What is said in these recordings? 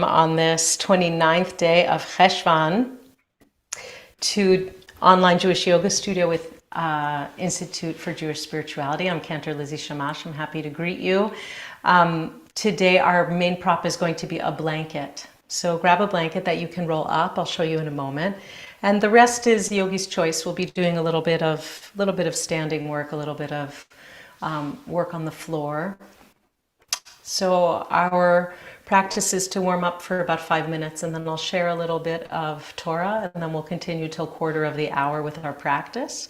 on this 29th day of Cheshvan to Online Jewish Yoga Studio with Institute for Jewish Spirituality. I'm Cantor Lizzie Shammash. I'm happy to greet you. Today our main prop is going to be a blanket. So grab a blanket that you can roll up. I'll show you in a moment. And the rest is yogi's choice. We'll be doing a little bit of standing work, a little bit of work on the floor. So our practice is to warm up for about 5 minutes, and then I'll share a little bit of Torah, and then we'll continue till quarter of the hour with our practice,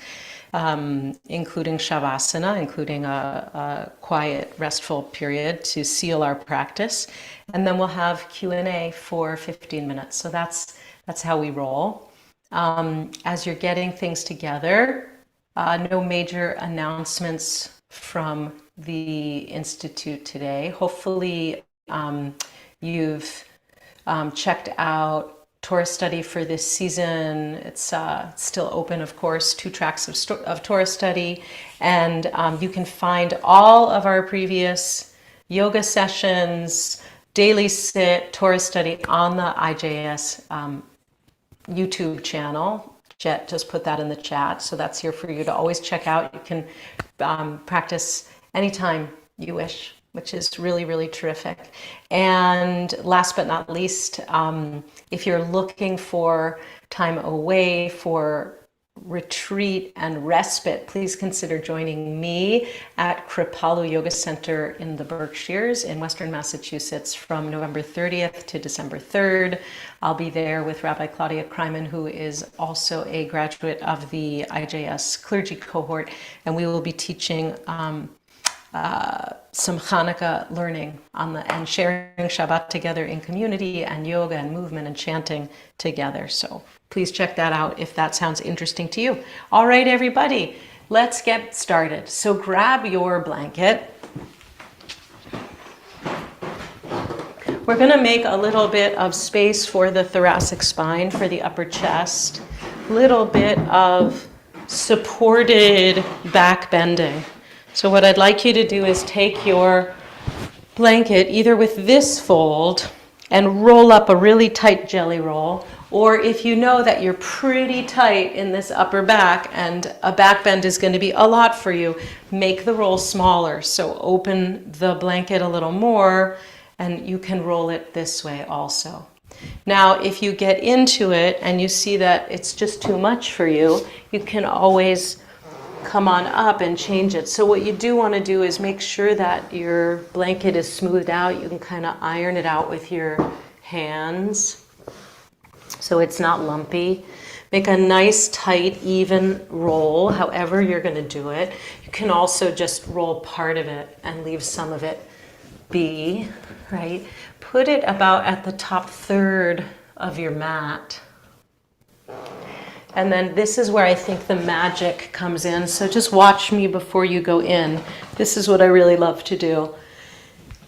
including Shavasana, including a quiet, restful period to seal our practice. And then we'll have Q&A for 15 minutes. So that's how we roll. As you're getting things together, no major announcements from the Institute today. Hopefully you've checked out Torah study for this season. It's still open, of course, 2 tracks of Torah study. And you can find all of our previous yoga sessions, daily sit, Torah study on the IJS YouTube channel. Jet just put that in the chat, so that's here for you to always check out. You can practice anytime you wish, which is really, really terrific. And last but not least, if you're looking for time away for retreat and respite, please consider joining me at Kripalu Yoga Center in the Berkshires in Western Massachusetts from November 30th to December 3rd. I'll be there with Rabbi Claudia Kreiman, who is also a graduate of the IJS clergy cohort, and we will be teaching some Hanukkah learning and sharing Shabbat together in community, and yoga and movement and chanting together. So please check that out if that sounds interesting to you. All right, everybody, let's get started. So grab your blanket. We're going to make a little bit of space for the thoracic spine, for the upper chest, little bit of supported back bending. So what I'd like you to do is take your blanket either with this fold and roll up a really tight jelly roll, or if you know that you're pretty tight in this upper back and a back bend is going to be a lot for you, make the roll smaller. So open the blanket a little more, and you can roll it this way also. Now, if you get into it and you see that it's just too much for you, you can always come on up and change it. So what you do want to do is make sure that your blanket is smoothed out. You can kind of iron it out with your hands so it's not lumpy. Make a nice, tight, even roll, however you're going to do it. You can also just roll part of it and leave some of it be, right? Put it about at the top third of your mat. And then this is where I think the magic comes in. So just watch me before you go in. This is what I really love to do.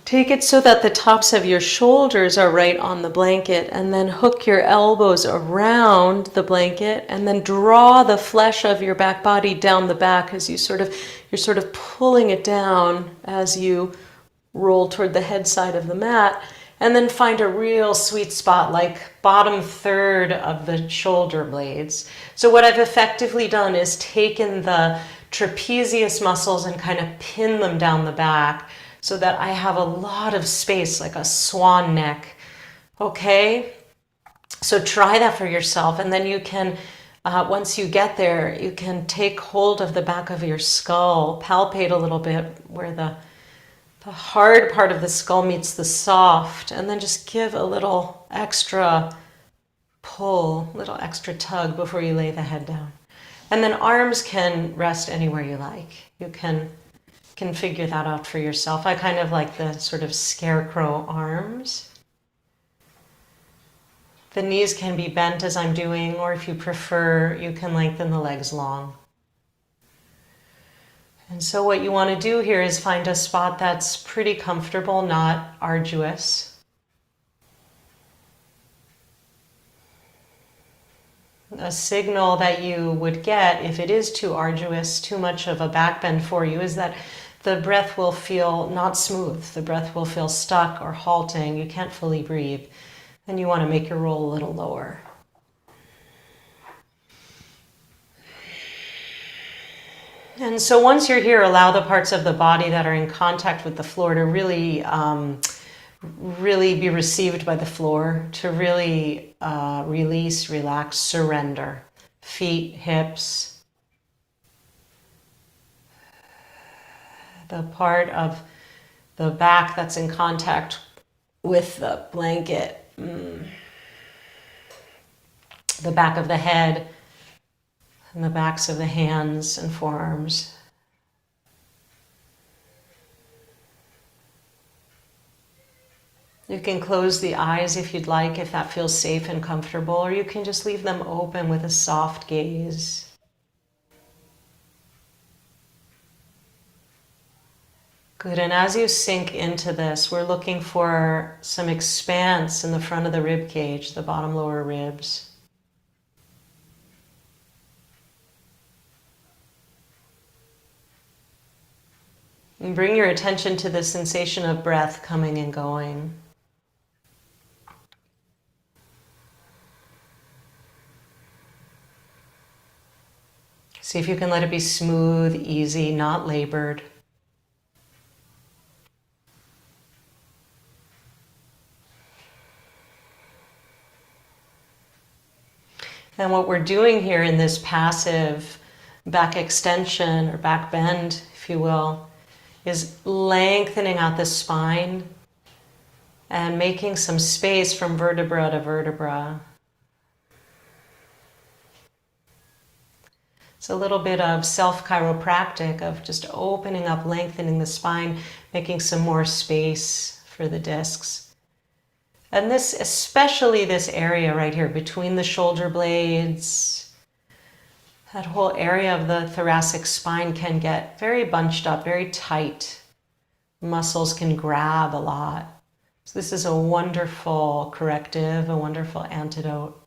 Take it so that the tops of your shoulders are right on the blanket, and then hook your elbows around the blanket, and then draw the flesh of your back body down the back as you're sort of pulling it down as you roll toward the head side of the mat. And then find a real sweet spot, like bottom third of the shoulder blades. So what I've effectively done is taken the trapezius muscles and kind of pin them down the back so that I have a lot of space, like a swan neck. Okay? So try that for yourself. And then you can, once you get there, you can take hold of the back of your skull, palpate a little bit where the hard part of the skull meets the soft, and then just give a little extra pull, little extra tug before you lay the head down. And then arms can rest anywhere you like. You can figure that out for yourself. I kind of like the sort of scarecrow arms. The knees can be bent as I'm doing, or if you prefer, you can lengthen the legs long. And so what you want to do here is find a spot that's pretty comfortable, not arduous. A signal that you would get if it is too arduous, too much of a back bend for you, is that the breath will feel not smooth. The breath will feel stuck or halting. You can't fully breathe. Then you want to make your roll a little lower. And so once you're here, allow the parts of the body that are in contact with the floor to really, really be received by the floor, to really release, relax, surrender. Feet, hips, the part of the back that's in contact with the blanket, the back of the head, and the backs of the hands and forearms. You can close the eyes if you'd like, if that feels safe and comfortable, or you can just leave them open with a soft gaze. Good, and as you sink into this, we're looking for some expanse in the front of the rib cage, the bottom lower ribs. And bring your attention to the sensation of breath coming and going. See if you can let it be smooth, easy, not labored. And what we're doing here in this passive back extension or back bend, if you will, is lengthening out the spine and making some space from vertebra to vertebra. It's a little bit of self-chiropractic of just opening up, lengthening the spine, making some more space for the discs. And this, especially this area right here between the shoulder blades, that whole area of the thoracic spine can get very bunched up, very tight. Muscles can grab a lot. So this is a wonderful corrective, a wonderful antidote.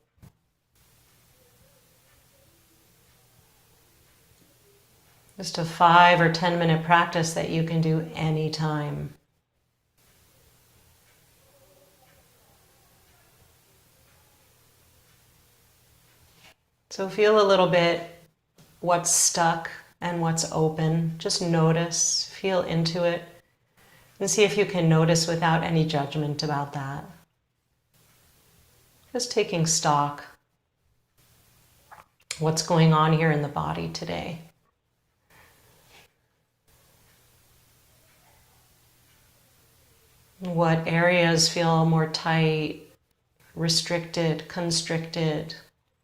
Just a 5 or 10 minute practice that you can do anytime. So feel a little bit what's stuck and what's open. Just notice, feel into it, and see if you can notice without any judgment about that. Just taking stock. What's going on here in the body today? What areas feel more tight, restricted, constricted?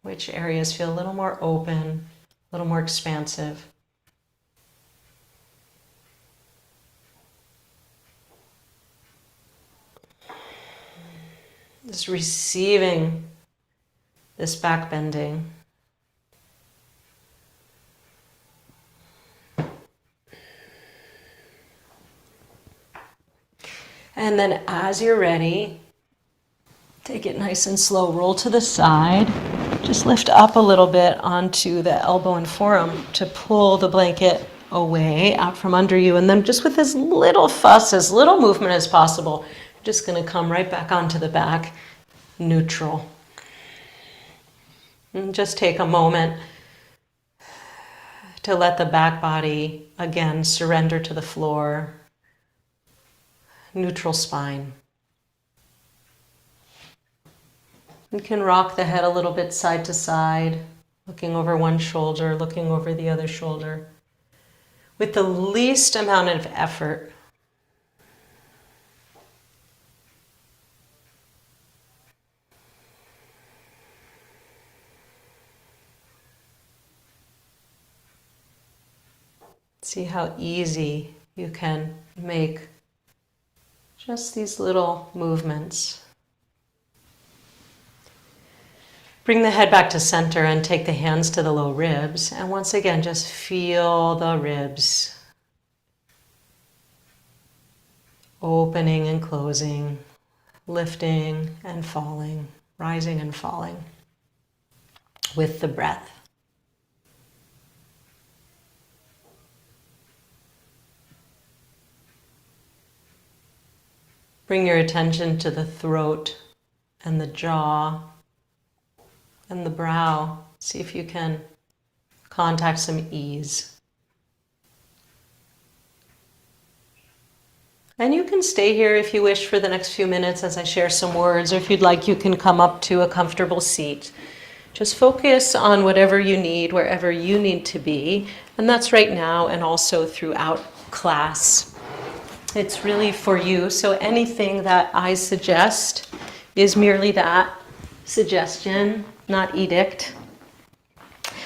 Which areas feel a little more open, a little more expansive? Just receiving this back bending. And then as you're ready, take it nice and slow, roll to the side. Just lift up a little bit onto the elbow and forearm to pull the blanket away out from under you. And then just with as little fuss, as little movement as possible, you're just going to come right back onto the back, neutral. And just take a moment to let the back body again surrender to the floor. Neutral spine. You can rock the head a little bit side to side, looking over one shoulder, looking over the other shoulder, with the least amount of effort. See how easy you can make just these little movements. Bring the head back to center and take the hands to the low ribs. And once again, just feel the ribs opening and closing, lifting and falling, rising and falling with the breath. Bring your attention to the throat and the jaw and the brow. See if you can contact some ease. And you can stay here if you wish for the next few minutes as I share some words, or if you'd like, you can come up to a comfortable seat. Just focus on whatever you need, wherever you need to be, and that's right now and also throughout class. It's really for you, so anything that I suggest is merely that, suggestion, not edict.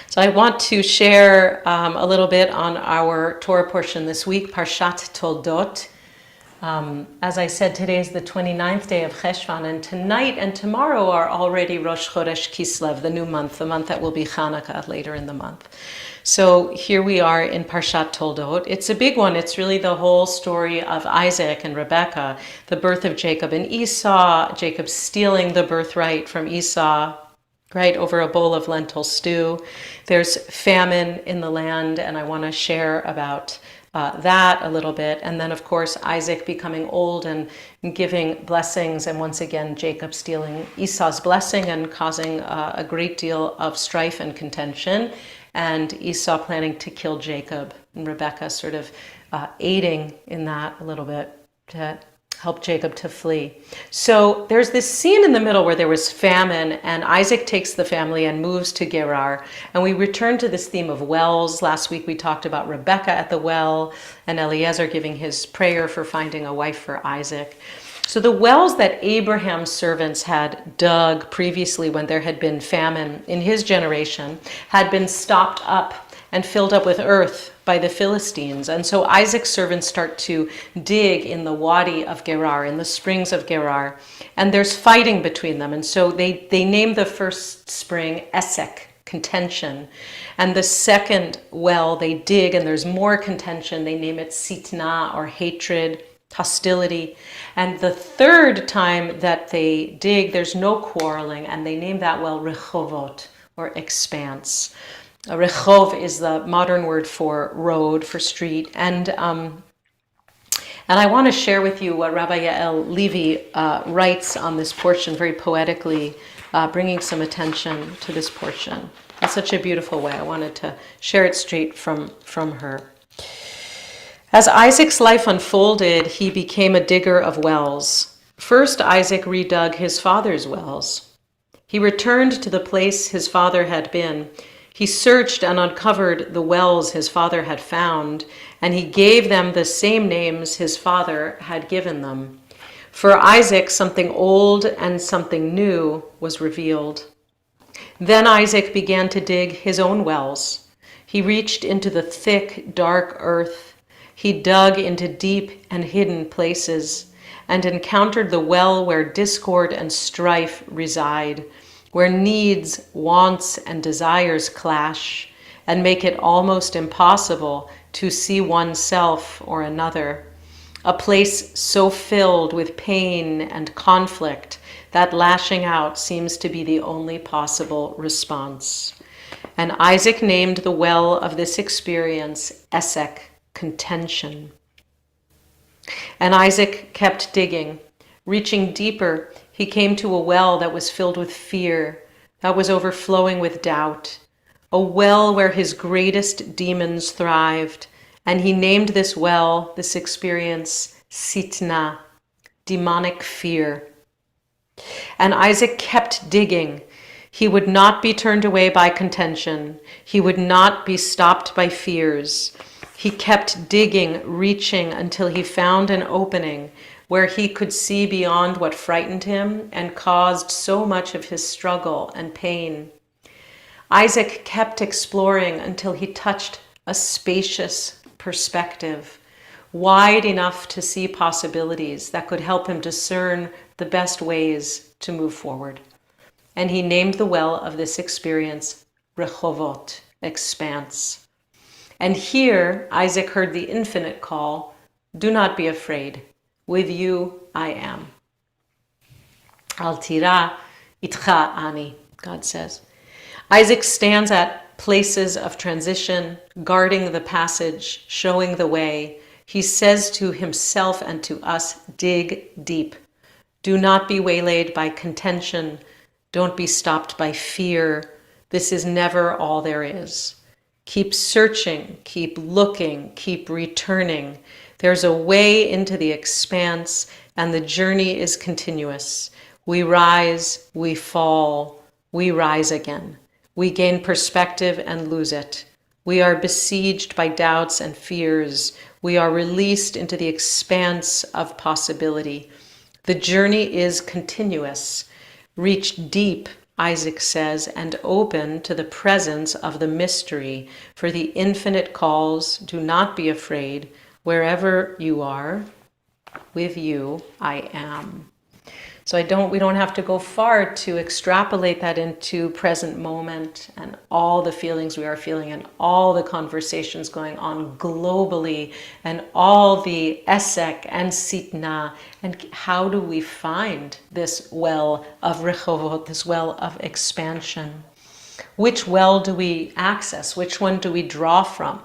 So I want to share a little bit on our Torah portion this week, Parshat Toldot. As I said, today is the 29th day of Cheshvan, and tonight and tomorrow are already Rosh Chodesh Kislev, the new month, the month that will be Hanukkah later in the month. So here we are in Parshat Toldot. It's a big one. It's really the whole story of Isaac and Rebekah, the birth of Jacob and Esau, Jacob stealing the birthright from Esau, right, over a bowl of lentil stew. There's famine in the land, and I want to share about that a little bit. And then, of course, Isaac becoming old and giving blessings, and once again, Jacob stealing Esau's blessing and causing a great deal of strife and contention, and Esau planning to kill Jacob, and Rebekah sort of aiding in that a little bit to help Jacob to flee. So there's this scene in the middle where there was famine, and Isaac takes the family and moves to Gerar. And we return to this theme of wells. Last week we talked about Rebekah at the well and Eliezer giving his prayer for finding a wife for Isaac. So the wells that Abraham's servants had dug previously when there had been famine in his generation had been stopped up and filled up with earth by the Philistines. And so Isaac's servants start to dig in the wadi of Gerar, in the springs of Gerar, and there's fighting between them. And so they name the first spring Esek, contention. And the second well they dig, and there's more contention. They name it Sitna, or hatred, hostility. And the third time that they dig, there's no quarreling, and they name that well Rechovot, or expanse. Rechov is the modern word for road, for street. And I want to share with you what Rabbi Yael Levy writes on this portion very poetically, bringing some attention to this portion in such a beautiful way. I wanted to share it straight from her. As Isaac's life unfolded, he became a digger of wells. First, Isaac redug his father's wells. He returned to the place his father had been. He searched and uncovered the wells his father had found, and he gave them the same names his father had given them. For Isaac, something old and something new was revealed. Then Isaac began to dig his own wells. He reached into the thick, dark earth. He dug into deep and hidden places and encountered the well where discord and strife reside, where needs, wants, and desires clash and make it almost impossible to see oneself or another. A place so filled with pain and conflict that lashing out seems to be the only possible response. And Isaac named the well of this experience Esek, contention. And Isaac kept digging. Reaching deeper, he came to a well that was filled with fear, that was overflowing with doubt, a well where his greatest demons thrived, and he named this well, this experience, Sitna, demonic fear. And Isaac kept digging. He would not be turned away by contention. He would not be stopped by fears. He kept digging, reaching until he found an opening where he could see beyond what frightened him and caused so much of his struggle and pain. Isaac kept exploring until he touched a spacious perspective, wide enough to see possibilities that could help him discern the best ways to move forward. And he named the well of this experience Rechovot, expanse. And here Isaac heard the infinite call, do not be afraid. With you, I am. Al tira itcha ani, God says. Isaac stands at places of transition, guarding the passage, showing the way. He says to himself and to us, dig deep. Do not be waylaid by contention. Don't be stopped by fear. This is never all there is. Keep searching, keep looking, keep returning. There's a way into the expanse, and the journey is continuous. We rise, we fall, we rise again. We gain perspective and lose it. We are besieged by doubts and fears. We are released into the expanse of possibility. The journey is continuous. Reach deep, Isaac says, and open to the presence of the mystery. For the infinite calls, do not be afraid. Wherever you are, with you I am. So we don't have to go far to extrapolate that into present moment and all the feelings we are feeling and all the conversations going on globally and all the esek and sitna. And how do we find this well of rechovot, this well of expansion? Which well do we access? Which one do we draw from?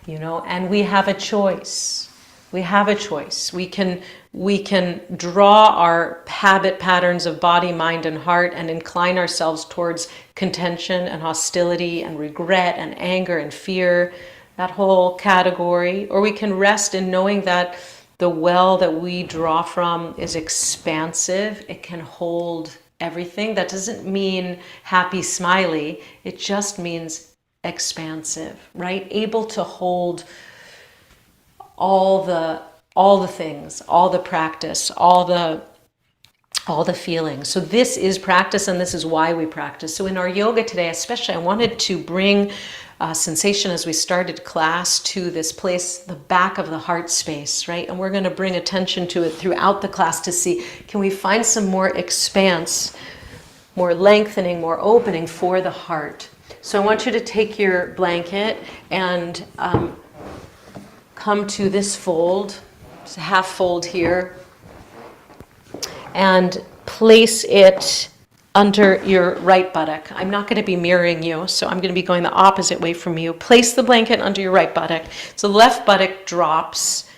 And we have a choice. We have a choice. We can draw our habit patterns of body, mind, and heart and incline ourselves towards contention and hostility and regret and anger and fear, that whole category. Or we can rest in knowing that the well that we draw from is expansive. It can hold everything. That doesn't mean happy, smiley. It just means expansive, right? Able to hold all the things, all the practice, all the feelings. So this is practice, and this is why we practice. So in our yoga today, especially, I wanted to bring sensation as we started class to this place, the back of the heart space, right? And we're going to bring attention to it throughout the class to see, can we find some more expanse, more lengthening, more opening for the heart? So I want you to take your blanket and come to this fold, it's a half fold here, and place it under your right buttock. I'm not going to be mirroring you, so I'm going to be going the opposite way from you. Place the blanket under your right buttock. So the left buttock drops,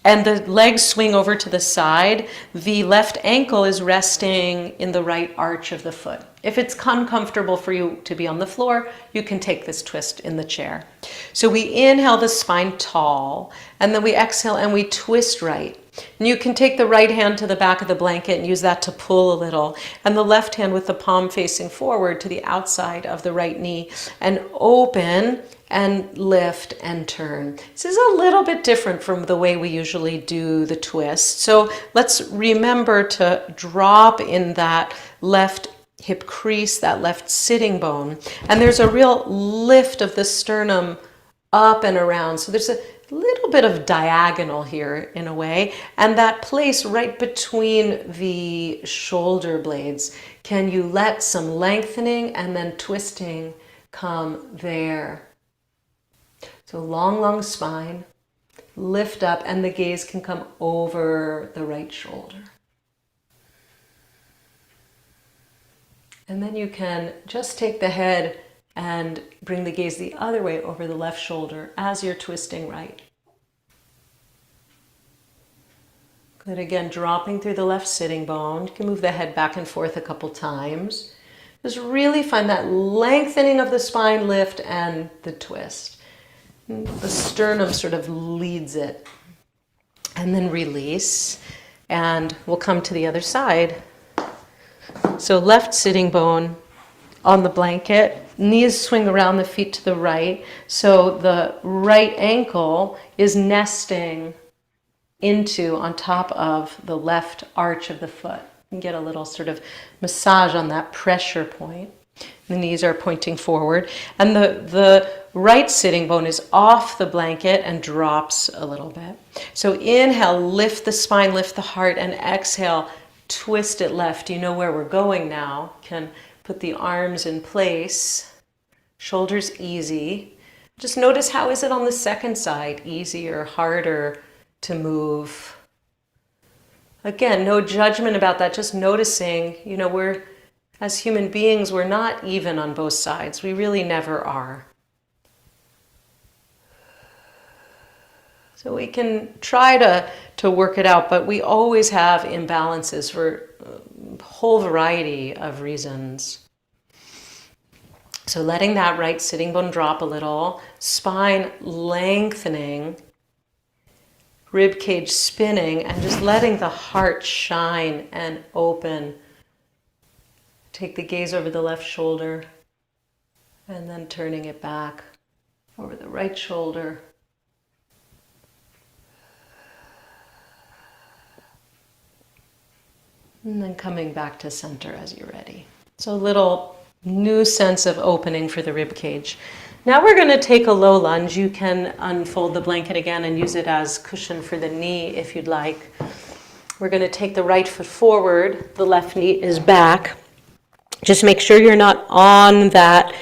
and the legs swing over to the side. The left ankle is resting in the right arch of the foot. If it's uncomfortable for you to be on the floor, you can take this twist in the chair. So we inhale the spine tall, and then we exhale and we twist right. And you can take the right hand to the back of the blanket and use that to pull a little, and the left hand with the palm facing forward to the outside of the right knee, and open and lift and turn. This is a little bit different from the way we usually do the twist. So let's remember to drop in that left hip crease, that left sitting bone. And there's a real lift of the sternum up and around. So there's a little bit of diagonal here in a way. And that place right between the shoulder blades, can you let some lengthening and then twisting come there? So long spine, lift up, and the gaze can come over the right shoulder. And then you can just take the head and bring the gaze the other way over the left shoulder as you're twisting right. Good, again, dropping through the left sitting bone. You can move the head back and forth a couple times. Just really find that lengthening of the spine, lift, and the twist. The sternum sort of leads it. And then release. And we'll come to the other side. So left sitting bone on the blanket, knees swing around the feet to the right. So the right ankle is nesting on top of the left arch of the foot. You can get a little sort of massage on that pressure point. The knees are pointing forward. And the right sitting bone is off the blanket and drops a little bit. So inhale, lift the spine, lift the heart, and exhale, twist it left. You know where we're going now. Can put the arms in place, shoulders easy. Just notice, how is it on the second side? Easier, harder to move? Again, no judgment about that, just noticing, we're, as human beings, we're not even on both sides. We really never are. So So we can try to work it out, but we always have imbalances for a whole variety of reasons. So letting that right sitting bone drop a little, spine lengthening, rib cage spinning, and just letting the heart shine and open. Take the gaze over the left shoulder and then turning it back over the right shoulder. And then coming back to center as you're ready. So a little new sense of opening for the rib cage. Now we're going to take a low lunge. You can unfold the blanket again and use it as cushion for the knee if you'd like. We're going to take the right foot forward. The left knee is back. Just make sure you're not on that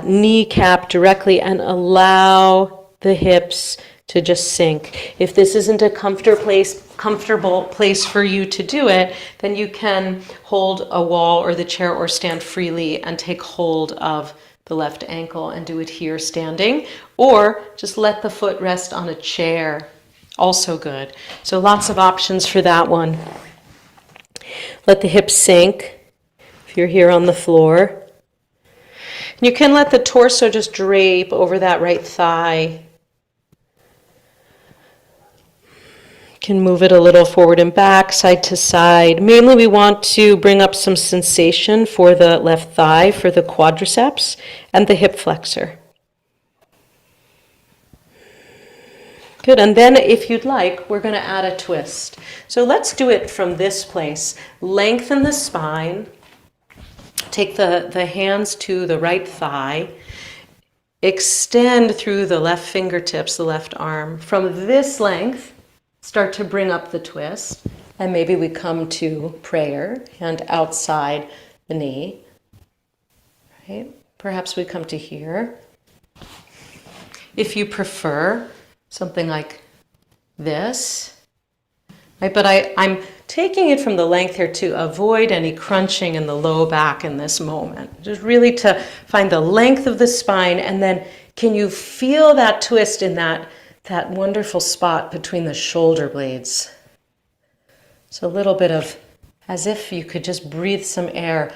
kneecap directly and allow the hips to just sink. If this isn't a comfortable place for you to do it, then you can hold a wall or the chair or stand freely and take hold of the left ankle and do it here standing, or just let the foot rest on a chair. Also good. So lots of options for that one. Let the hips sink if you're here on the floor. You can let the torso just drape over that right thigh. Can move it a little forward and back, side to side. Mainly we want to bring up some sensation for the left thigh, for the quadriceps, and the hip flexor. Good, and then if you'd like, we're going to add a twist. So let's do it from this place. Lengthen the spine. Take the hands to the right thigh. Extend through the left fingertips, the left arm. From this length, start to bring up the twist, and maybe we come to prayer, hand outside the knee. Right? Perhaps we come to here. If you prefer something like this, right? But I'm taking it from the length here to avoid any crunching in the low back in this moment. Just really to find the length of the spine, and then can you feel that twist in that wonderful spot between the shoulder blades. So a little bit of, as if you could just breathe some air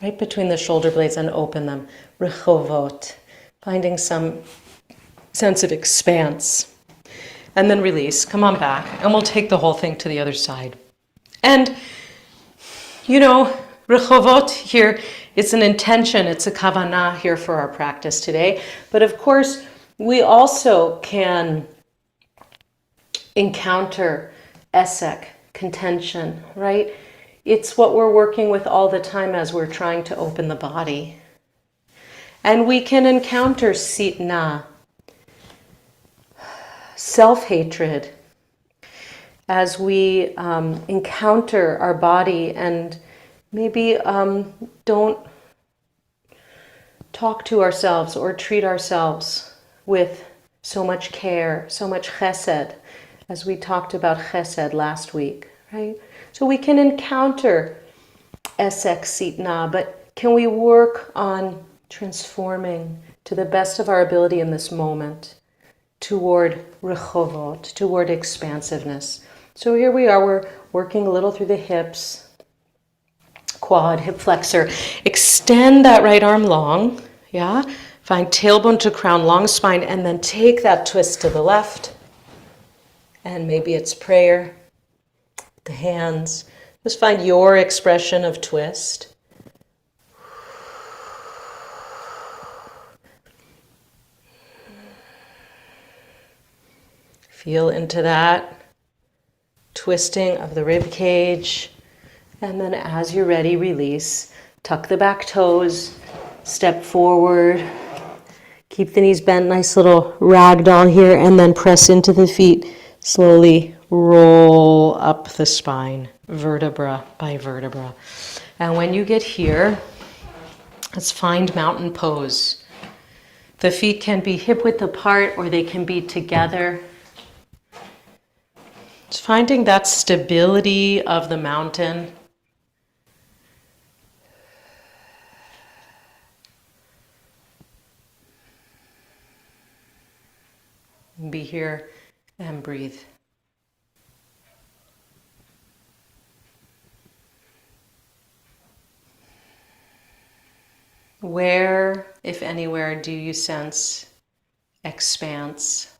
right between the shoulder blades and open them. Rechovot, finding some sense of expanse. And then release, come on back, and we'll take the whole thing to the other side. And, Rechovot here, it's an intention, it's a kavanah here for our practice today. But of course, we also can encounter esek, contention, right? It's what we're working with all the time as we're trying to open the body. And we can encounter sitna, self-hatred, as we encounter our body and maybe don't talk to ourselves or treat ourselves with so much care, so much chesed, as we talked about chesed last week, right? So we can encounter esek sitna, but can we work on transforming to the best of our ability in this moment toward rechovot, toward expansiveness? So here we are, we're working a little through the hips, quad, hip flexor. Extend that right arm long, yeah? Find tailbone to crown, long spine, and then take that twist to the left. And maybe it's prayer, the hands. Just find your expression of twist. Feel into that twisting of the rib cage. And then as you're ready, release. Tuck the back toes, step forward. Keep the knees bent, nice little ragdoll here, and then press into the feet. Slowly roll up the spine, vertebra by vertebra. And when you get here, let's find mountain pose. The feet can be hip width apart or they can be together. Just finding that stability of the mountain. Be here and breathe. Where, if anywhere, do you sense expanse,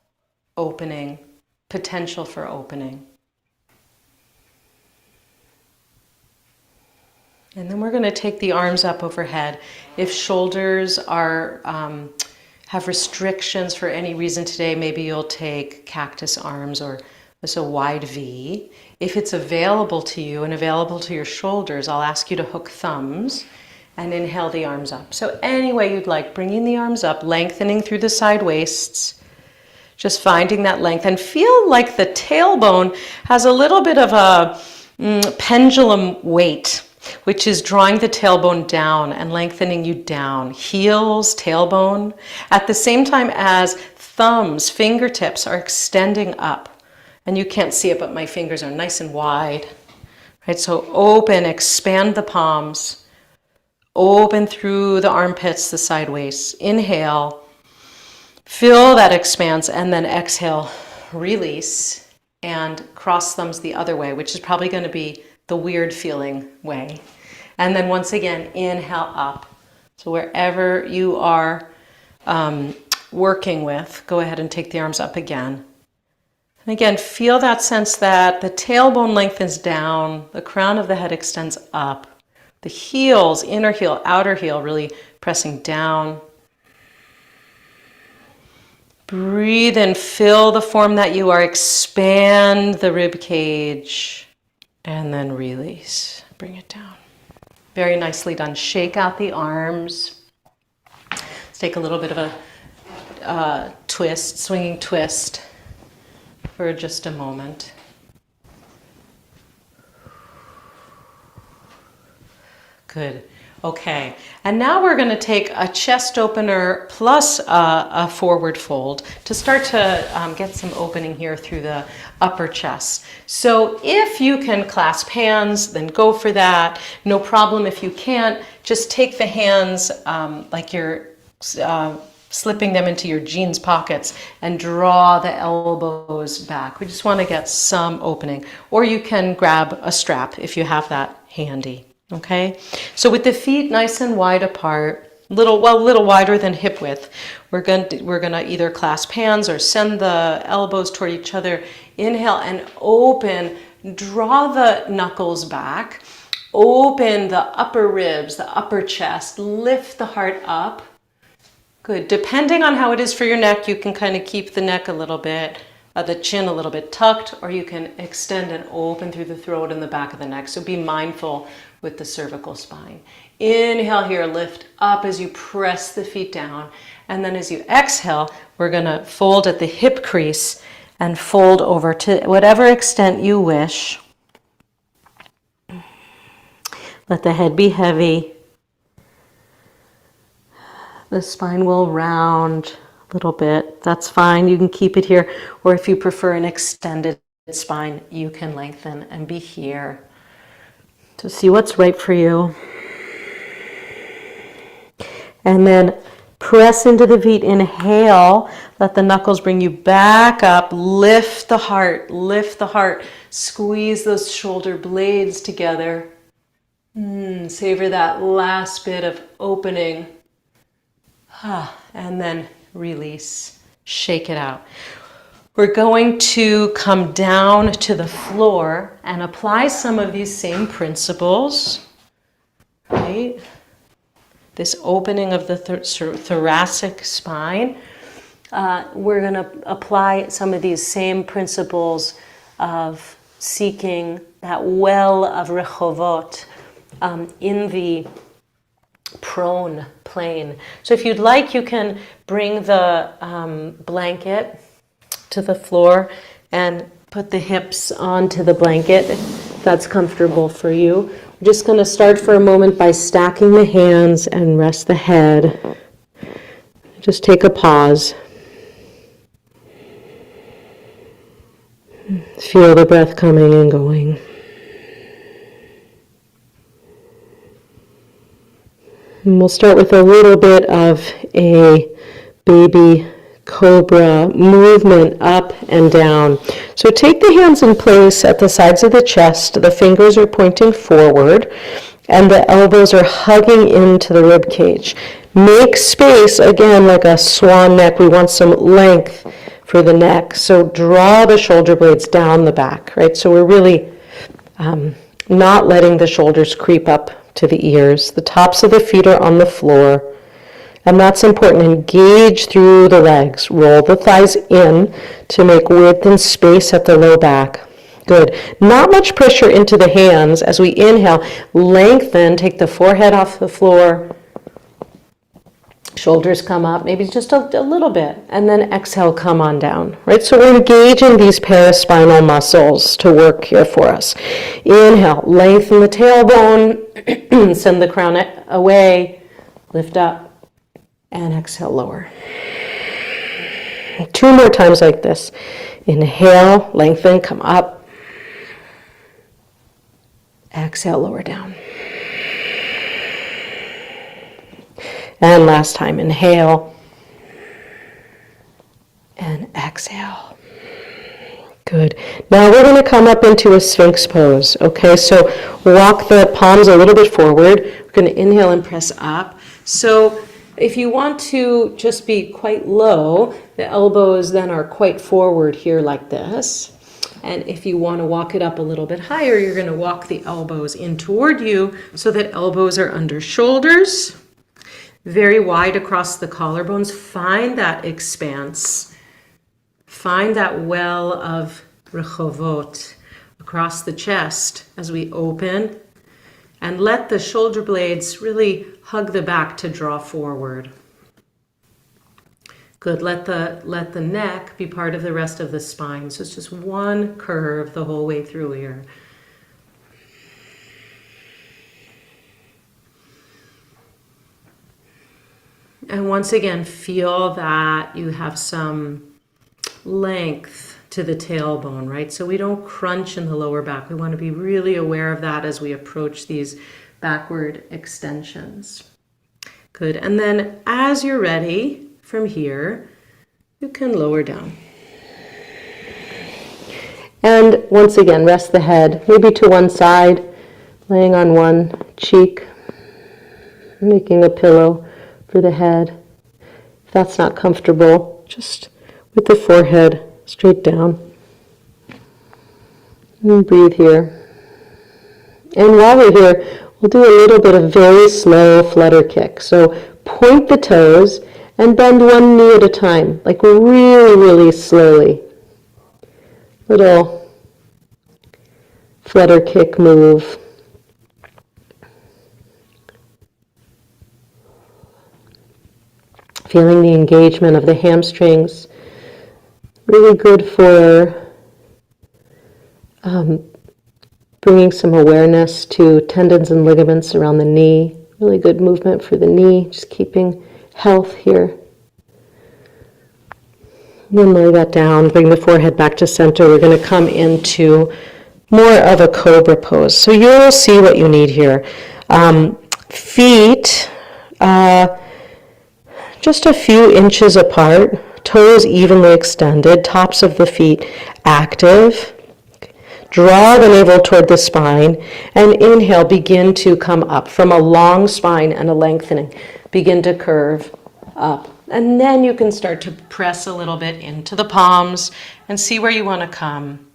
opening, potential for opening? And then we're going to take the arms up overhead. If shoulders are have restrictions for any reason today, maybe you'll take cactus arms or just a wide V. If it's available to you and available to your shoulders, I'll ask you to hook thumbs and inhale the arms up. So any way you'd like, bringing the arms up, lengthening through the side waists, just finding that length, and feel like the tailbone has a little bit of a pendulum weight, which is drawing the tailbone down and lengthening you down. Heels, tailbone, at the same time as thumbs, fingertips are extending up. And you can't see it, but my fingers are nice and wide. Right? So open, expand the palms. Open through the armpits, the side waists. Inhale, feel that expanse, and then exhale, release, and cross thumbs the other way, which is probably going to be the weird feeling way. And then once again, inhale up. So wherever you are working with, go ahead and take the arms up again. And again, feel that sense that the tailbone lengthens down, the crown of the head extends up. The heels, inner heel, outer heel, really pressing down. Breathe and fill the form that you are. Expand the rib cage. And then release. Bring it down. Very nicely done. Shake out the arms. Let's take a little bit of a twist, swinging twist for just a moment. Good. Okay. And now we're going to take a chest opener plus a forward fold to start to get some opening here through the upper chest. So if you can clasp hands, then go for that. No problem if you can't. Just take the hands like you're slipping them into your jeans pockets and draw the elbows back. We just want to get some opening. Or you can grab a strap if you have that handy. Okay, so with the feet nice and wide apart, a little wider than hip width, we're gonna either clasp hands or send the elbows toward each other. Inhale and open, draw the knuckles back, open the upper ribs, the upper chest, lift the heart up. Good. Depending on how it is for your neck, you can kind of keep the neck a little bit, the chin a little bit tucked, or you can extend and open through the throat and the back of the neck. So be mindful with the cervical spine. Inhale here, lift up as you press the feet down. And then as you exhale, we're gonna fold at the hip crease and fold over to whatever extent you wish. Let the head be heavy. The spine will round a little bit. That's fine, you can keep it here. Or if you prefer an extended spine, you can lengthen and be here. So see what's right for you. And then press into the feet, inhale, let the knuckles bring you back up, lift the heart, squeeze those shoulder blades together. Savor that last bit of opening. And then release, shake it out. We're going to come down to the floor and apply some of these same principles, right? This opening of the thoracic spine. We're going to apply some of these same principles of seeking that well of Rehovot in the prone plane. So if you'd like, you can bring the blanket to the floor and put the hips onto the blanket if that's comfortable for you. We're just going to start for a moment by stacking the hands and rest the head. Just take a pause. Feel the breath coming and going. And we'll start with a little bit of a baby cobra movement up and down. So take the hands in place at the sides of the chest. The fingers are pointing forward, and the elbows are hugging into the rib cage. Make space, again, like a swan neck. We want some length for the neck. So draw the shoulder blades down the back, right? So we're really not letting the shoulders creep up to the ears. The tops of the feet are on the floor. And that's important. Engage through the legs. Roll the thighs in to make width and space at the low back. Good. Not much pressure into the hands as we inhale. Lengthen. Take the forehead off the floor. Shoulders come up, maybe just a little bit. And then exhale, come on down. Right? So we're engaging these paraspinal muscles to work here for us. Inhale. Lengthen the tailbone. Send the crown away. Lift up. And exhale, lower. 2 more times like this. Inhale, lengthen, come up. Exhale, lower down. And last time, inhale. And exhale. Good. Now we're going to come up into a Sphinx pose. Okay, so walk the palms a little bit forward. We're going to inhale and press up. So if you want to just be quite low, the elbows then are quite forward here like this. And if you want to walk it up a little bit higher, you're going to walk the elbows in toward you so that elbows are under shoulders, very wide across the collarbones. Find that expanse. Find that well of rechovot across the chest as we open. And let the shoulder blades really hug the back to draw forward. Good. Let the neck be part of the rest of the spine. So it's just one curve the whole way through here. And once again, feel that you have some length to the tailbone, right? So we don't crunch in the lower back. We want to be really aware of that as we approach these backward extensions. Good. And then as you're ready from here, you can lower down. And once again, rest the head, maybe to one side, laying on one cheek, making a pillow for the head. If that's not comfortable, just with the forehead straight down. And breathe here. And while we're here, we'll do a little bit of very slow flutter kick. So point the toes and bend one knee at a time, like really, really slowly. Little flutter kick move. Feeling the engagement of the hamstrings. Really good for bringing some awareness to tendons and ligaments around the knee. Really good movement for the knee, just keeping health here. And then lay that down, bring the forehead back to center. We're going to come into more of a cobra pose. So you'll see what you need here. Feet just a few inches apart. Toes evenly extended, tops of the feet active. Draw the navel toward the spine, and inhale, begin to come up from a long spine and a lengthening. Begin to curve up. And then you can start to press a little bit into the palms and see where you want to come.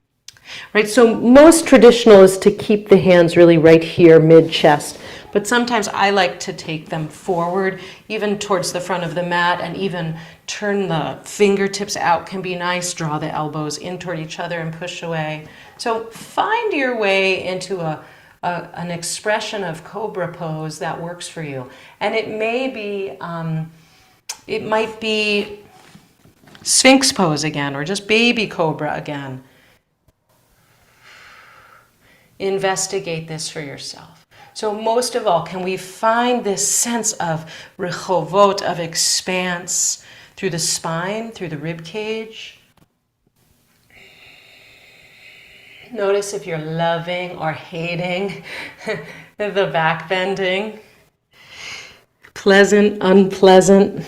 Right, so most traditional is to keep the hands really right here, mid-chest. But sometimes I like to take them forward, even towards the front of the mat, and even turn the fingertips out can be nice. Draw the elbows in toward each other and push away. So find your way into an expression of cobra pose that works for you. And it may be, it might be Sphinx pose again, or just baby cobra again. Investigate this for yourself. So most of all, can we find this sense of rechovot, of expanse through the spine, through the rib cage? Notice if you're loving or hating the back bending. Pleasant, unpleasant.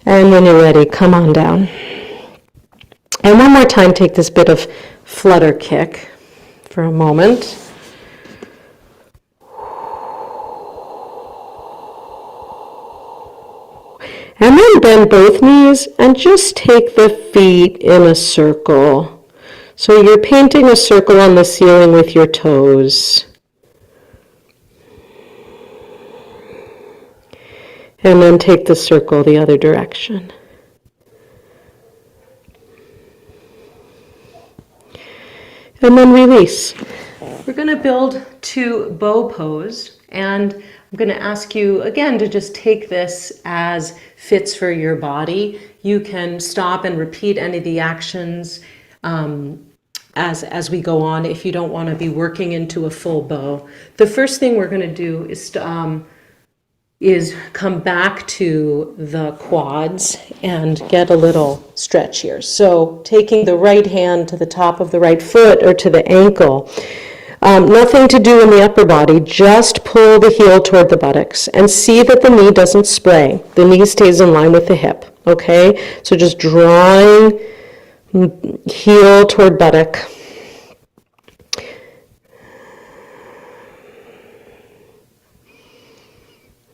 And when you're ready, come on down. And one more time, take this bit of flutter kick for a moment. And then bend both knees and just take the feet in a circle. So you're painting a circle on the ceiling with your toes. And then take the circle the other direction. And then release. We're going to build to bow pose, and I'm going to ask you again to just take this as fits for your body. You can stop and repeat any of the actions as we go on if you don't want to be working into a full bow. The first thing we're going to do is come back to the quads and get a little stretch here. So taking the right hand to the top of the right foot or to the ankle. Nothing to do in the upper body, just pull the heel toward the buttocks and see that the knee doesn't splay. The knee stays in line with the hip, okay? So just drawing heel toward buttock.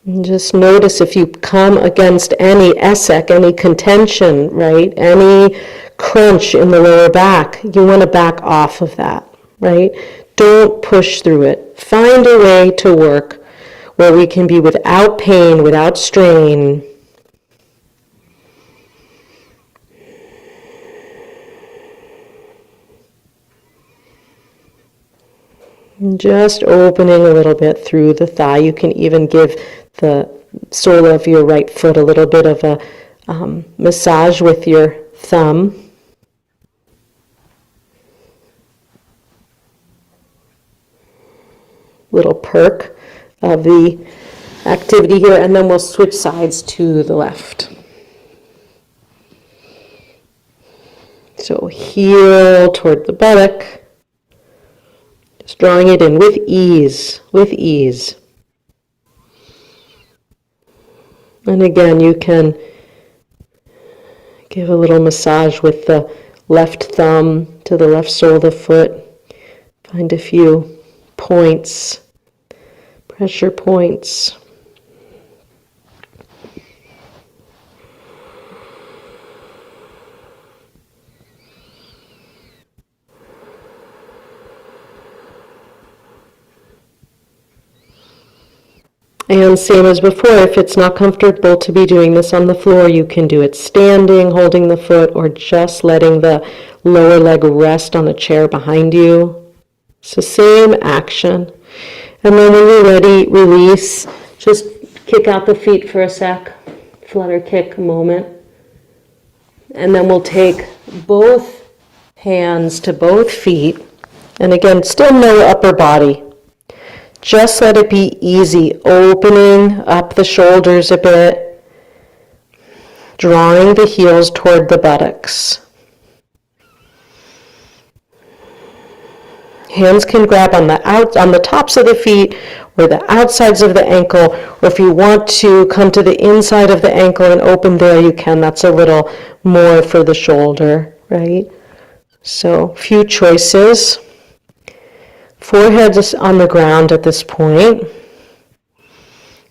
And just notice if you come against any essek, any contention, right? Any crunch in the lower back, you want to back off of that, right? Don't push through it. Find a way to work where we can be without pain, without strain. And just opening a little bit through the thigh. You can even give the sole of your right foot a little bit of a massage with your thumb. Little perk of the activity here, and then we'll switch sides to the left. So heel toward the buttock, just drawing it in with ease, with ease. And again, you can give a little massage with the left thumb to the left sole of the foot. Find a few points, pressure points. And same as before, if it's not comfortable to be doing this on the floor, you can do it standing, holding the foot, or just letting the lower leg rest on a chair behind you. It's the same action. And then when you're ready, release. Just kick out the feet for a sec. Flutter kick moment. And then we'll take both hands to both feet. And again, still no upper body. Just let it be easy, opening up the shoulders a bit, drawing the heels toward the buttocks. Hands can grab on the tops of the feet or the outsides of the ankle, or if you want to come to the inside of the ankle and open there, you can. That's a little more for the shoulder, right? So, few choices. Forehead is on the ground at this point.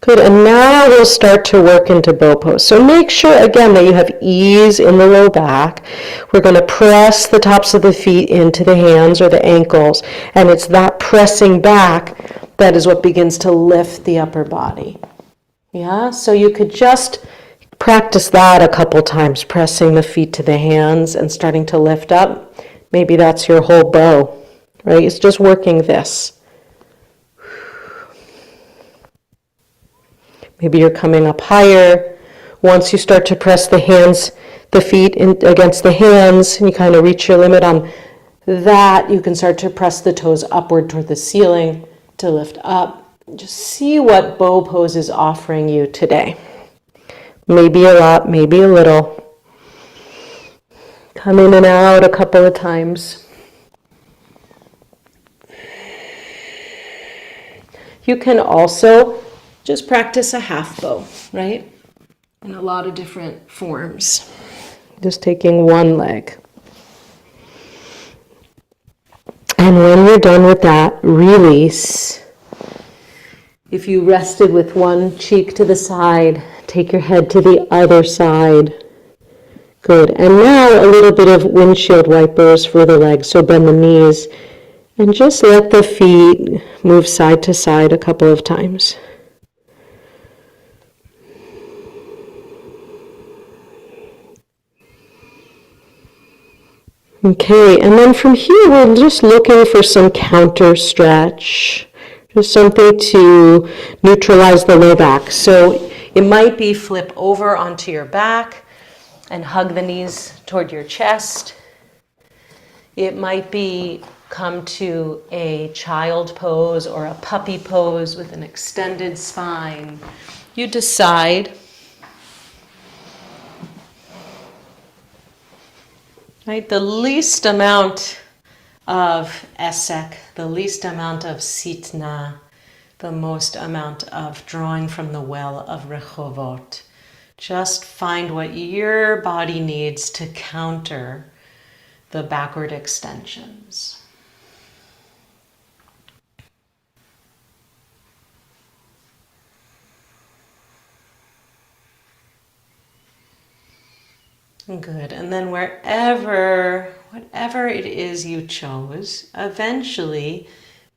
Good, and now we'll start to work into bow pose. So make sure, again, that you have ease in the low back. We're going to press the tops of the feet into the hands or the ankles, and it's that pressing back that is what begins to lift the upper body. Yeah, so you could just practice that a couple times, pressing the feet to the hands and starting to lift up. Maybe that's your whole bow. Right? It's just working this. Maybe you're coming up higher. Once you start to press the feet against the hands, and you kind of reach your limit on that, you can start to press the toes upward toward the ceiling to lift up. Just see what bow pose is offering you today. Maybe a lot, maybe a little. Come in and out a couple of times. You can also just practice a half bow, right? in a lot of different forms. Just taking one leg. And when you're done with that, release. If you rested with one cheek to the side, take your head to the other side. Good. And now a little bit of windshield wipers for the legs, so bend the knees. And just let the feet move side to side a couple of times. Okay, and then from here we're just looking for some counter stretch. Just something to neutralize the low back. So it might be flip over onto your back and hug the knees toward your chest. It might be come to a child pose or a puppy pose with an extended spine. You decide. Right? The least amount of esek, the least amount of sitna, the most amount of drawing from the well of rechovot. Just find what your body needs to counter the backward extensions. Good. And then whatever it is you chose, eventually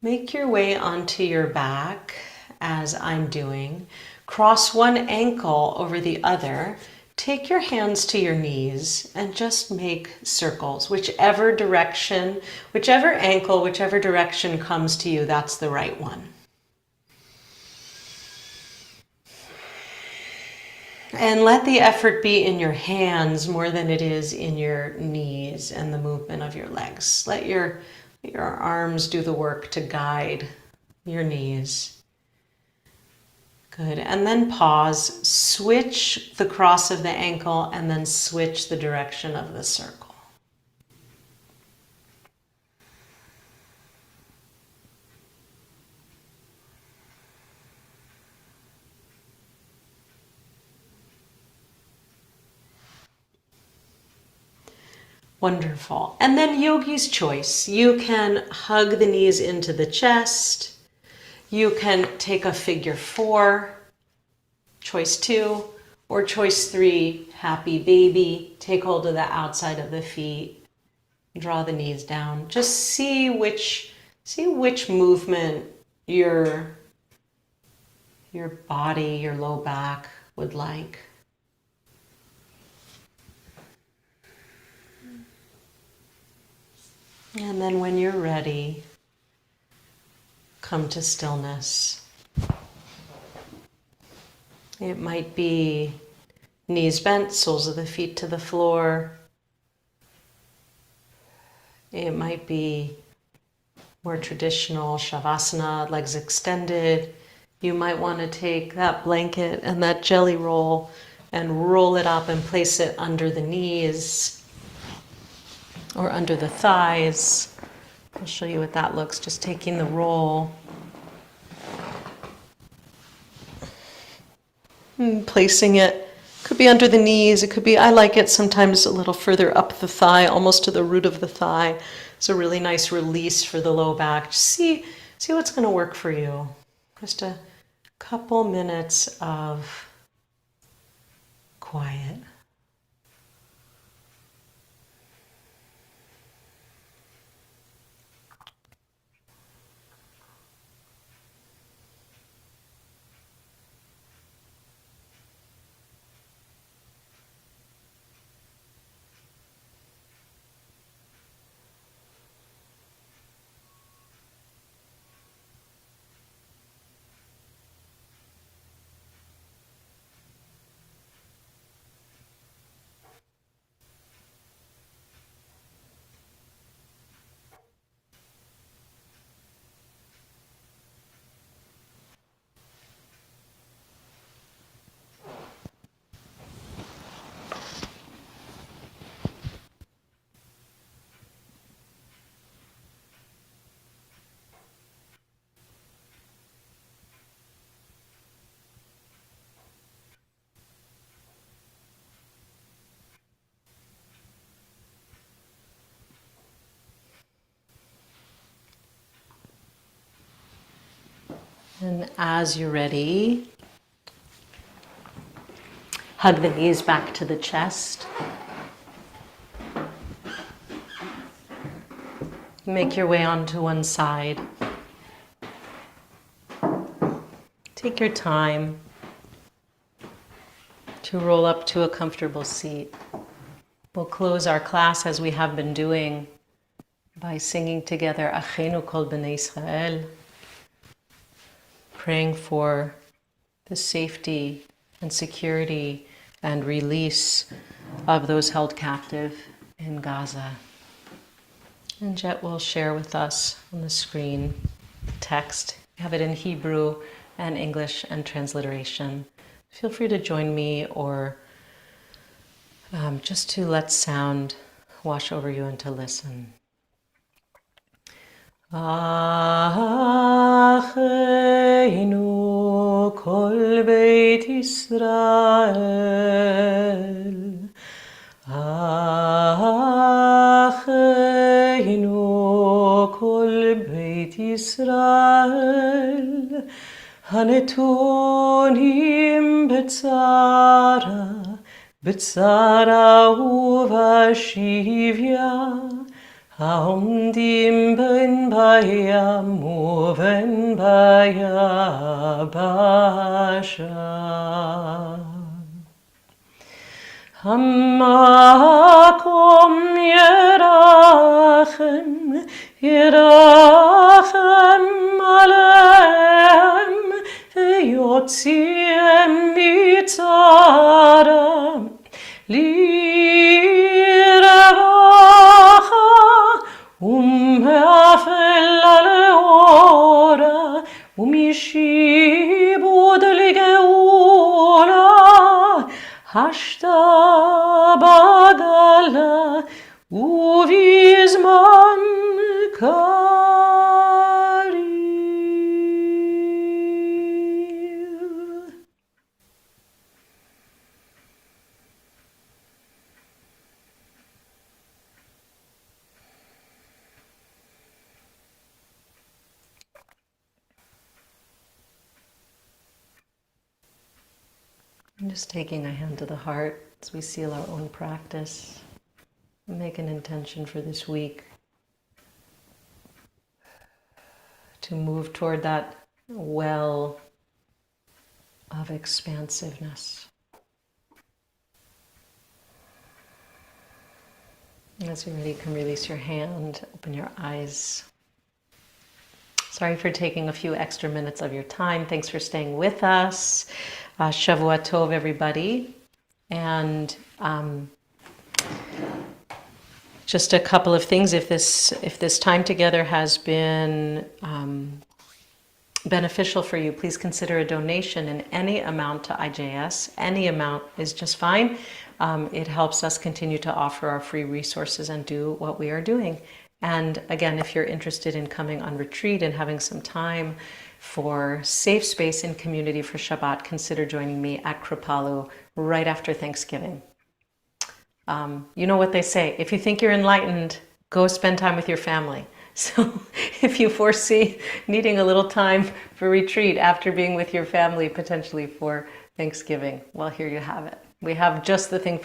make your way onto your back as I'm doing. Cross one ankle over the other. Take your hands to your knees and just make circles. Whichever direction, whichever ankle, whichever direction comes to you, that's the right one. And let the effort be in your hands more than it is in your knees and the movement of your legs. Let your arms do the work to guide your knees. Good. And then pause. Switch the cross of the ankle and then switch the direction of the circle. Wonderful. And then yogi's choice. You can hug the knees into the chest. You can take a figure 4, choice 2, or choice 3, happy baby. Take hold of the outside of the feet. Draw the knees down. Just see which movement your body, your low back would like. And then when you're ready, come to stillness. It might be knees bent, soles of the feet to the floor. It might be more traditional shavasana, legs extended. You might want to take that blanket and that jelly roll and roll it up and place it under the knees or under the thighs. I'll show you what that looks, just taking the roll. And placing it, could be under the knees, it could be, I like it sometimes a little further up the thigh, almost to the root of the thigh. It's a really nice release for the low back. Just see what's going to work for you. Just a couple minutes of quiet. And as you're ready, hug the knees back to the chest. Make your way onto one side. Take your time to roll up to a comfortable seat. We'll close our class as we have been doing by singing together Achenu Kol Bnei Israel, praying for the safety and security and release of those held captive in Gaza. And Jet will share with us on the screen the text. We have it in Hebrew and English and transliteration. Feel free to join me or just to let sound wash over you and to listen. Achenu kol beit Yisrael, Achenu kol beit Yisrael, Hanetunim betzara, betzara uvashivya, Haomdim ben bayam uven bayabasha. Hamakom yerachem, yerachem alehem, veyotziem mitzaram, liravacha, me'afel aleora, umishibud ligeula, hashta bagala, uvizman kariv. I'm just taking a hand to the heart as we seal our own practice. Make an intention for this week to move toward that well of expansiveness. As you're ready, you can release your hand, open your eyes. Sorry for taking a few extra minutes of your time. Thanks for staying with us. Shavua Tov, everybody. And just a couple of things. If this time together has been beneficial for you, please consider a donation in any amount to IJS. Any amount is just fine. It helps us continue to offer our free resources and do what we are doing. And again, if you're interested in coming on retreat and having some time for safe space and community for Shabbat, consider joining me at Kripalu right after Thanksgiving. You know what they say, if you think you're enlightened, go spend time with your family. So if you foresee needing a little time for retreat after being with your family, potentially for Thanksgiving, well, here you have it. We have just the thing for you.